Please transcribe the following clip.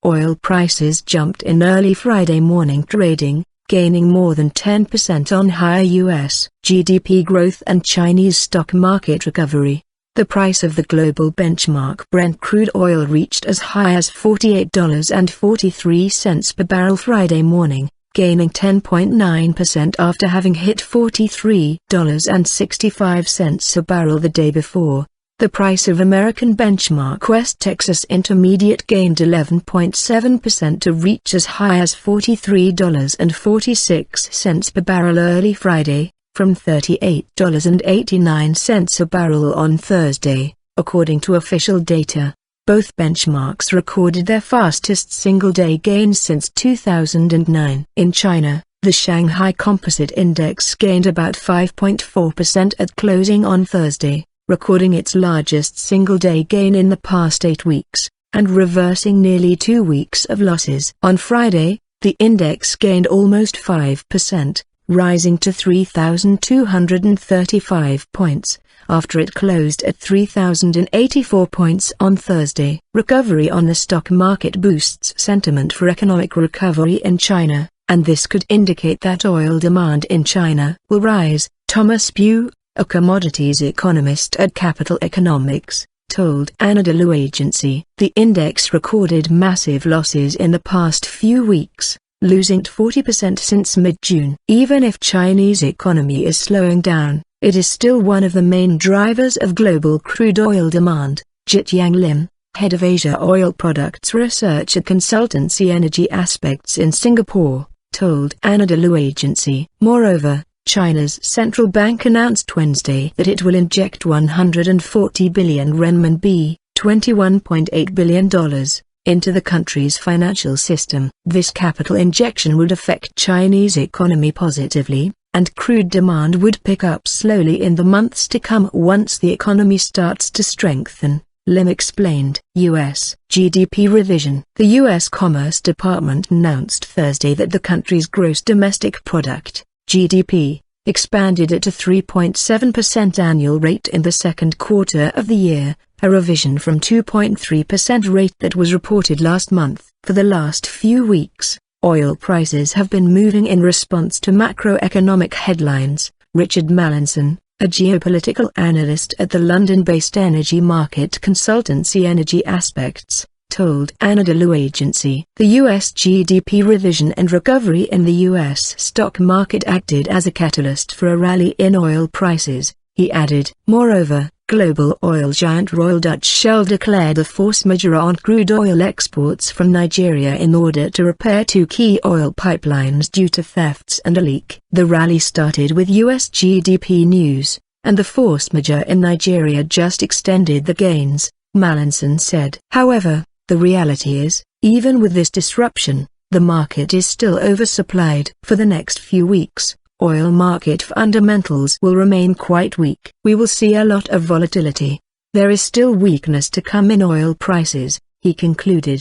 Oil prices jumped in early Friday morning trading, gaining more than 10% on higher U.S. GDP growth and Chinese stock market recovery. The price of the global benchmark Brent crude oil reached as high as $48.43 per barrel Friday morning, gaining 10.9% after having hit $43.65 a barrel the day before. The price of American benchmark West Texas Intermediate gained 11.7% to reach as high as $43.46 per barrel early Friday, from $38.89 a barrel on Thursday, according to official data. Both benchmarks recorded their fastest single-day gains since 2009. In China, the Shanghai Composite Index gained about 5.4% at closing on Thursday, recording its largest single-day gain in the past 8 weeks, and reversing nearly 2 weeks of losses. On Friday, the index gained almost 5%, rising to 3,235 points, after it closed at 3,084 points on Thursday. Recovery on the stock market boosts sentiment for economic recovery in China, and this could indicate that oil demand in China will rise, Thomas Pugh, a commodities economist at Capital Economics, told Anadolu Agency. The index recorded massive losses in the past few weeks, losing 40% since mid-June. Even if Chinese economy is slowing down, it is still one of the main drivers of global crude oil demand. Jityang Lim, head of Asia Oil Products Research at consultancy Energy Aspects in Singapore, told Anadolu Agency. Moreover, China's central bank announced Wednesday that it will inject 140 billion renminbi, $21.8 billion, into the country's financial system. This capital injection would affect Chinese economy positively, and crude demand would pick up slowly in the months to come once the economy starts to strengthen, Lim explained. U.S. GDP revision. The U.S. Commerce Department announced Thursday that the country's gross domestic product, GDP, expanded at a 3.7% annual rate in the second quarter of the year, a revision from 2.3% rate that was reported last month. For the last few weeks, oil prices have been moving in response to macroeconomic headlines. Richard Mallinson, a geopolitical analyst at the London-based energy market consultancy Energy Aspects, told Anadolu Agency. The U.S. GDP revision and recovery in the U.S. stock market acted as a catalyst for a rally in oil prices, he added. Moreover, global oil giant Royal Dutch Shell declared a force majeure on crude oil exports from Nigeria in order to repair 2 key oil pipelines due to thefts and a leak. The rally started with U.S. GDP news, and the force majeure in Nigeria just extended the gains, Mallinson said. However, the reality is, even with this disruption, the market is still oversupplied. For the next few weeks, oil market fundamentals will remain quite weak. We will see a lot of volatility. There is still weakness to come in oil prices, he concluded.